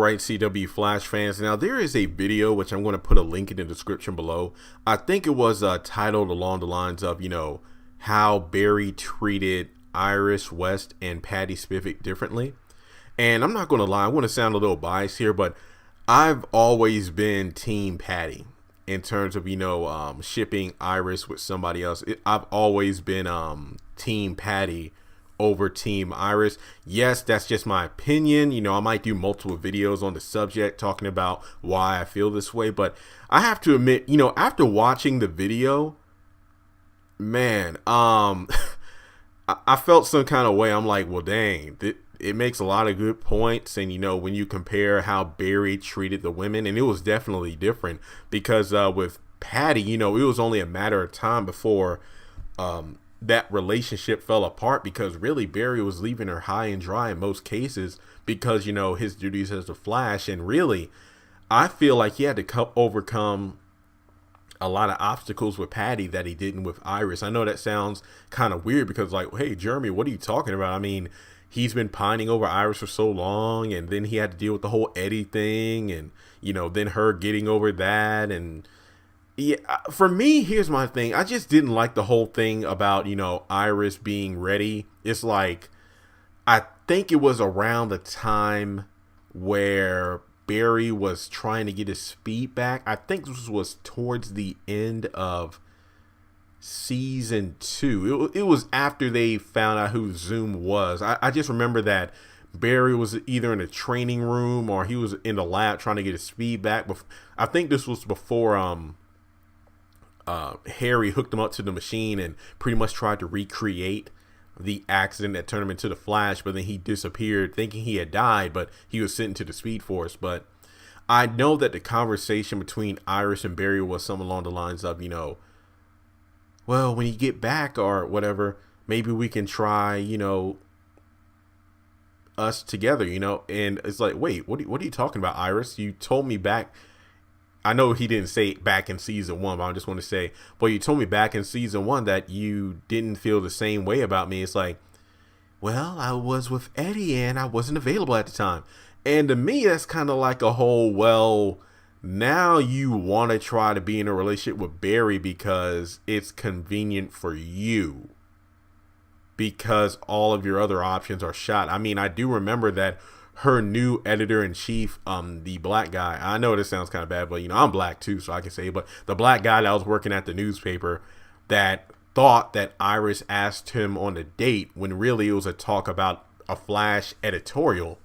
right, CW Flash fans. Now, there is a video which I'm going to put a link in the description below. I think it was titled along the lines of, how Barry treated Iris West and Patty Spivak differently. And I'm not going to lie, I want to sound a little biased here, but I've always been Team Patty in terms of, shipping Iris with somebody else. I've always been Team Patty over Team Iris. Yes, that's just my opinion. I might do multiple videos on the subject talking about why I feel this way, but I have to admit, after watching the video, man, I felt some kind of way. I'm like, well, dang, it makes a lot of good points. And, when you compare how Barry treated the women, and it was definitely different because with Patty, it was only a matter of time before that relationship fell apart, because really Barry was leaving her high and dry in most cases because, his duties as the Flash. And really, I feel like he had to overcome a lot of obstacles with Patty that he didn't with Iris. I know that sounds kind of weird because, like, hey, Jeremy, what are you talking about? I mean, he's been pining over Iris for so long, and then he had to deal with the whole Eddie thing, and, then her getting over that. And yeah, for me, here's my thing. I just didn't like the whole thing about, Iris being ready. It's like, I think it was around the time where Barry was trying to get his speed back. I think this was towards the end of season 2. It was after they found out who Zoom was. I just remember that Barry was either in a training room or he was in the lab trying to get his speed back. I think this was before Harry hooked him up to the machine and pretty much tried to recreate the accident that turned him into the Flash, but then he disappeared thinking he had died, but he was sent to the Speed Force. But I know that the conversation between Iris and Barry was something along the lines of, well, when you get back or whatever, maybe we can try, us together, and it's like, wait, what are you talking about, Iris? You told me back. I know he didn't say it back in season 1, but I just want to say, well, you told me back in season 1 that you didn't feel the same way about me. It's like, well, I was with Eddie and I wasn't available at the time. And to me, that's kind of like a whole, well, now you want to try to be in a relationship with Barry because it's convenient for you, because all of your other options are shot. I mean, I do remember that her new editor-in-chief, the black guy, I know this sounds kind of bad, but I'm black too, so I can say it, but the black guy that was working at the newspaper that thought that Iris asked him on a date when really it was a talk about a Flash editorial.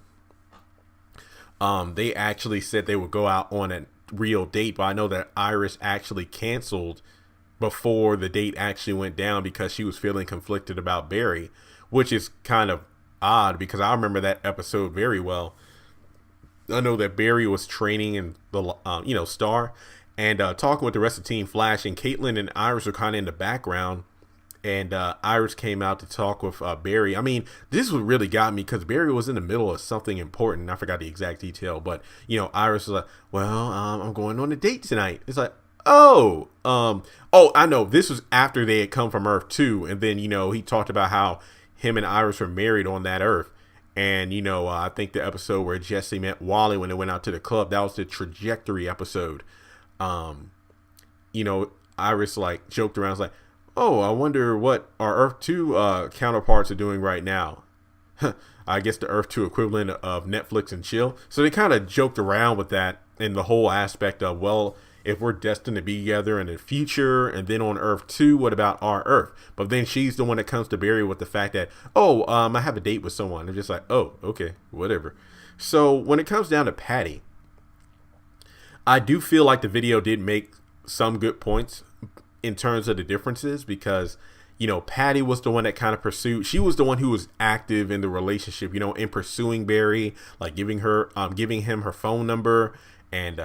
They actually said they would go out on a real date, but I know that Iris actually canceled before the date actually went down because she was feeling conflicted about Barry, which is kind of odd because I remember that episode very well. I know that Barry was training in the Star and talking with the rest of Team Flash, and Caitlin and Iris were kind of in the background, and Iris came out to talk with Barry. I mean, this is what really got me because Barry was in the middle of something important. I forgot the exact detail, but Iris was like, well, I'm going on a date tonight. It's like, oh, I know this was after they had come from Earth 2, and then he talked about how him and Iris were married on that Earth. And, I think the episode where Jesse met Wally when they went out to the club, that was the trajectory episode. Iris joked around, was like, oh, I wonder what our Earth 2 counterparts are doing right now. I guess the Earth 2 equivalent of Netflix and chill. So they kind of joked around with that and the whole aspect of, well, if we're destined to be together in the future, and then on Earth 2, what about our Earth? But then she's the one that comes to Barry with the fact that, I have a date with someone. They're just like, oh, okay, whatever. So when it comes down to Patty, I do feel like the video did make some good points in terms of the differences because, Patty was the one that kind of pursued. She was the one who was active in the relationship, in pursuing Barry, like giving him her phone number, and,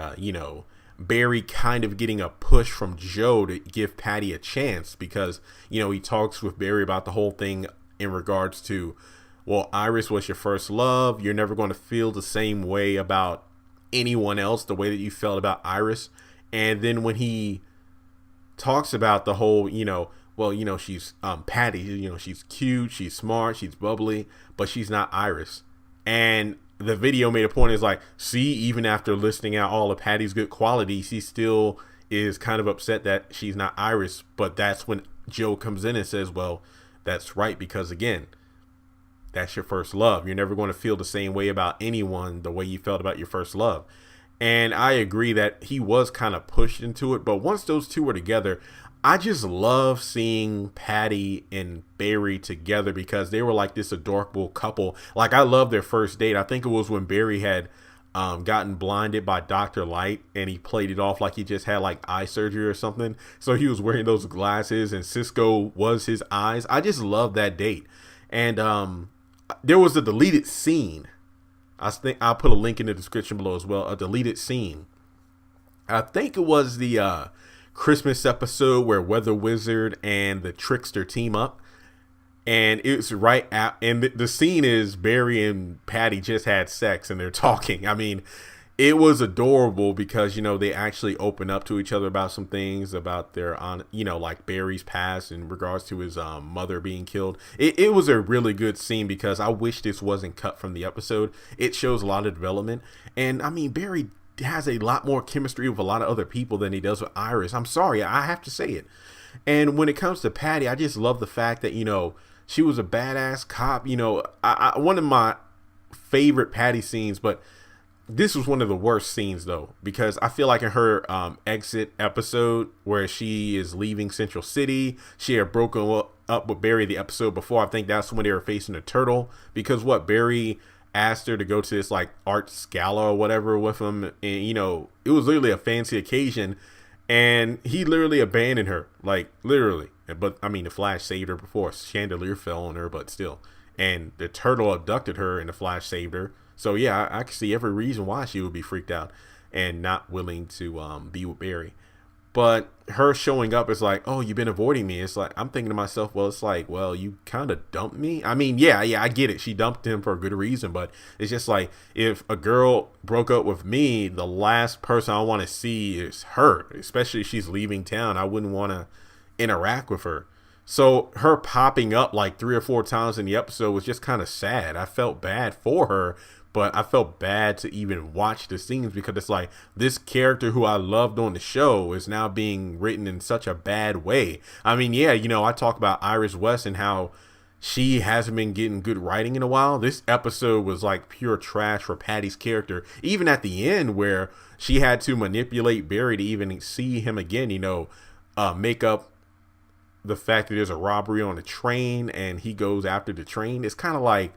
Barry kind of getting a push from Joe to give Patty a chance because, he talks with Barry about the whole thing in regards to, well, Iris was your first love. You're never going to feel the same way about anyone else the way that you felt about Iris. And then when he talks about the whole, she's Patty, she's cute, she's smart, she's bubbly, but she's not Iris. And the video made a point. Is like, see, even after listing out all of Patty's good qualities, she still is kind of upset that she's not Iris. But that's when Joe comes in and says, well, that's right, because again, that's your first love. You're never going to feel the same way about anyone the way you felt about your first love. And I agree that he was kind of pushed into it. But once those two were together, I just love seeing Patty and Barry together because they were like this adorable couple. Like, I love their first date. I think it was when Barry had gotten blinded by Dr. Light, and he played it off like he just had like eye surgery or something. So he was wearing those glasses and Cisco was his eyes. I just love that date. And there was a deleted scene. I think I'll put a link in the description below as well. A deleted scene. I think it was the Christmas episode where Weather Wizard and the Trickster team up. And it's right out. And the scene is Barry and Patty just had sex and they're talking. I mean, it was adorable because, you know, they actually open up to each other about some things about their, like Barry's past in regards to his mother being killed. It was a really good scene because I wish this wasn't cut from the episode. It shows a lot of development. And I mean, Barry has a lot more chemistry with a lot of other people than he does with Iris. I'm sorry, I have to say it. And when it comes to Patty, I just love the fact that, you know, she was a badass cop. You know, one of my favorite Patty scenes, but this was one of the worst scenes though, because I feel like in her exit episode where she is leaving Central City, she had broken up with Barry the episode before. I think that's when they were facing a turtle, because Barry asked her to go to this like arts gala or whatever with him, and you know, it was literally a fancy occasion, and he literally abandoned her, like literally. But I mean, the Flash saved her before a chandelier fell on her, but still. And the turtle abducted her and the Flash saved her. So yeah, I can see every reason why she would be freaked out and not willing to be with Barry. But her showing up is like, oh, you've been avoiding me. It's like, I'm thinking to myself, well, it's like, well, you kind of dumped me. I mean, yeah, I get it. She dumped him for a good reason. But it's just like, if a girl broke up with me, the last person I want to see is her, especially if she's leaving town. I wouldn't want to interact with her. So her popping up like 3 or 4 times in the episode was just kind of sad. I felt bad for her, but I felt bad to even watch the scenes because it's like, this character who I loved on the show is now being written in such a bad way. I mean, yeah, you know, I talk about Iris West and how she hasn't been getting good writing in a while. This episode was like pure trash for Patty's character. Even at the end where she had to manipulate Barry to even see him again, you know, make up the fact that there's a robbery on a train and he goes after the train. It's kind of like,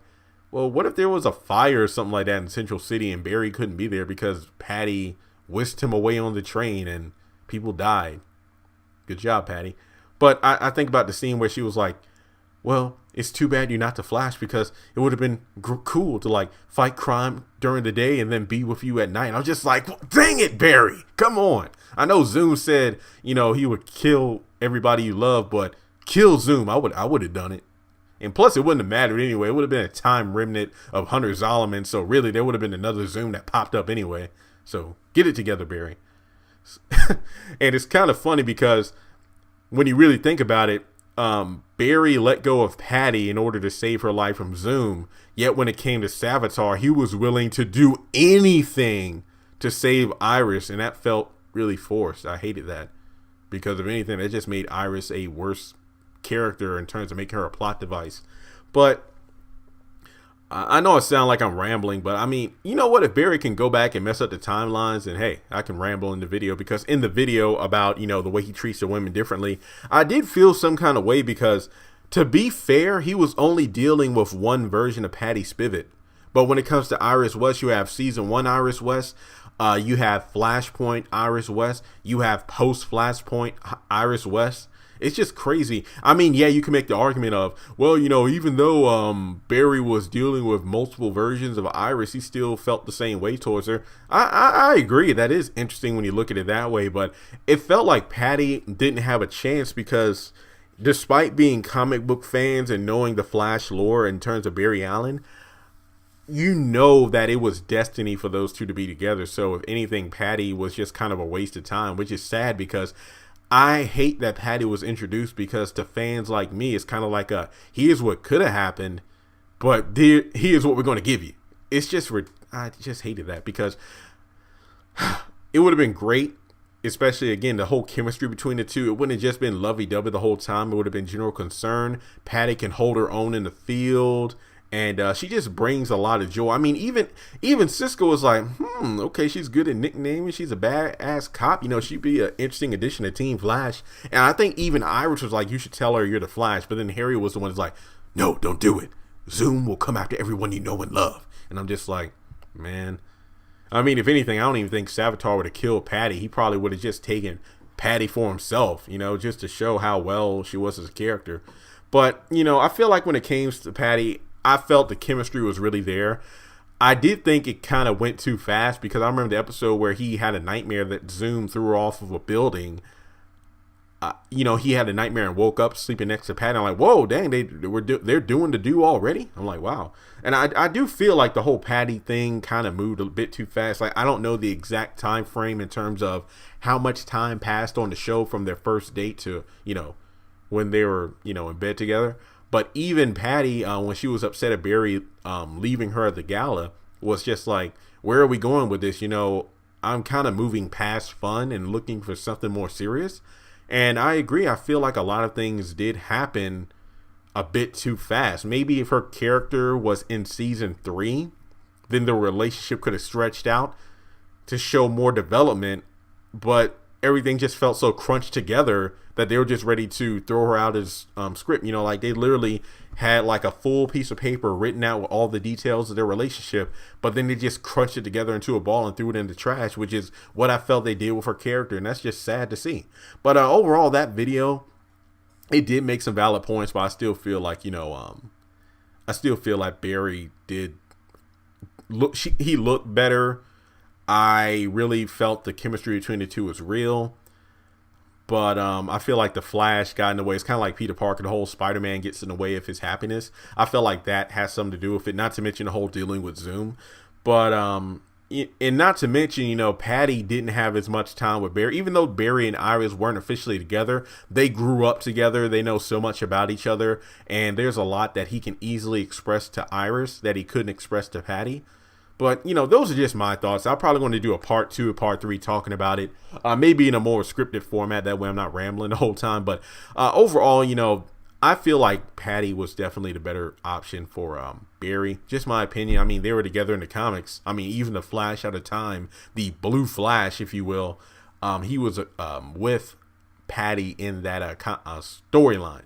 well, what if there was a fire or something like that in Central City and Barry couldn't be there because Patty whisked him away on the train and people died? Good job, Patty. But I think about the scene where she was like, well, it's too bad you're not the Flash because it would have been cool to like fight crime during the day and then be with you at night. I was just like, well, dang it, Barry, come on. I know Zoom said, you know, he would kill everybody you love, but kill Zoom. I would have done it. And plus, it wouldn't have mattered anyway. It would have been a time remnant of Hunter Zolomon. So really, there would have been another Zoom that popped up anyway. So get it together, Barry. And it's kind of funny because when you really think about it, Barry let go of Patty in order to save her life from Zoom. Yet when it came to Savitar, he was willing to do anything to save Iris. And that felt really forced. I hated that. Because if anything, it just made Iris a worse character in terms of making her a plot device. But I know it sounds like I'm rambling, but I mean, you know what? If Barry can go back and mess up the timelines, then hey, I can ramble in the video, because in the video about, you know, the way he treats the women differently, I did feel some kind of way because, to be fair, he was only dealing with one version of Patty Spivot. But when it comes to Iris West, you have season 1 Iris West. You have Flashpoint Iris West. You have post Flashpoint Iris West. It's just crazy. I mean, yeah, you can make the argument of, well, you know, even though Barry was dealing with multiple versions of Iris, he still felt the same way towards her. I agree. That is interesting when you look at it that way. But it felt like Patty didn't have a chance because despite being comic book fans and knowing the Flash lore in terms of Barry Allen, you know that it was destiny for those two to be together. So if anything, Patty was just kind of a waste of time, which is sad because I hate that Patty was introduced, because to fans like me, it's kind of like here's what could have happened, but here's what we're going to give you. It's just I just hated that because it would have been great, especially again the whole chemistry between the two. It wouldn't have just been lovey-dovey the whole time. It would have been general concern. Patty can hold her own in the field, and she just brings a lot of joy. I mean, even Cisco was like, okay, she's good at nicknaming. She's a badass cop. You know, she'd be an interesting addition to Team Flash. And I think even Iris was like, you should tell her you're the Flash. But then Harry was the one who's like, no, don't do it. Zoom will come after everyone you know and love. And I'm just like, man. I mean, if anything, I don't even think Savitar would have killed Patty. He probably would have just taken Patty for himself, you know, just to show how well she was as a character. But, you know, I feel like when it came to Patty, I felt the chemistry was really there. I did think it kind of went too fast because I remember the episode where he had a nightmare that Zoom threw her off of a building. You know, he had a nightmare and woke up sleeping next to Patty. I'm like, whoa, dang, they're doing the do already. I'm like, wow. And I do feel like the whole Patty thing kind of moved a bit too fast. Like, I don't know the exact time frame in terms of how much time passed on the show from their first date to, you know, when they were, you know, in bed together. But even Patty, when she was upset at Barry leaving her at the gala, was just like, where are we going with this? You know, I'm kind of moving past fun and looking for something more serious. And I agree. I feel like a lot of things did happen a bit too fast. Maybe if her character was in season 3, then the relationship could have stretched out to show more development. But everything just felt so crunched together that they were just ready to throw her out as script. You know, like they literally had like a full piece of paper written out with all the details of their relationship, but then they just crunched it together into a ball and threw it in the trash, which is what I felt they did with her character. And that's just sad to see. But overall, that video, it did make some valid points, but I still feel like, you know, I still feel like Barry did look, he looked better. I really felt the chemistry between the two was real. But I feel like the Flash got in the way. It's kind of like Peter Parker. The whole Spider-Man gets in the way of his happiness. I feel like that has something to do with it. Not to mention the whole dealing with Zoom. But, and not to mention, you know, Patty didn't have as much time with Barry. Even though Barry and Iris weren't officially together, they grew up together. They know so much about each other. And there's a lot that he can easily express to Iris that he couldn't express to Patty. But, you know, those are just my thoughts. I'm probably going to do a part 2, a part 3 talking about it, maybe in a more scripted format. That way I'm not rambling the whole time. But overall, you know, I feel like Patty was definitely the better option for Barry. Just my opinion. I mean, they were together in the comics. I mean, even the Flash at the time, the Blue Flash, if you will, he was with Patty in that storyline.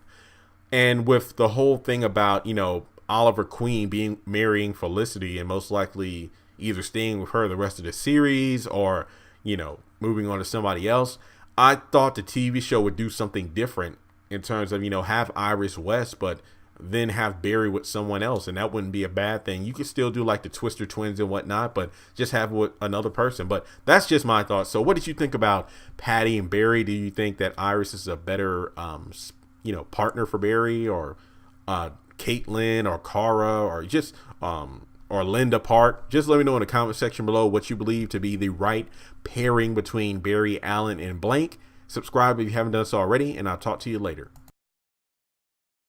And with the whole thing about, you know, Oliver Queen marrying Felicity and most likely either staying with her the rest of the series or, you know, moving on to somebody else, I thought the TV show would do something different in terms of, you know, have Iris West, but then have Barry with someone else. And that wouldn't be a bad thing. You could still do like the Twister twins and whatnot, but just have with another person. But that's just my thoughts. So what did you think about Patty and Barry? Do you think that Iris is a better, you know, partner for Barry, or Caitlin or Kara, or just or Linda Park? Just let me know in the comment section below what you believe to be the right pairing between Barry Allen and Blank. Subscribe if you haven't done so already, and I'll talk to you later.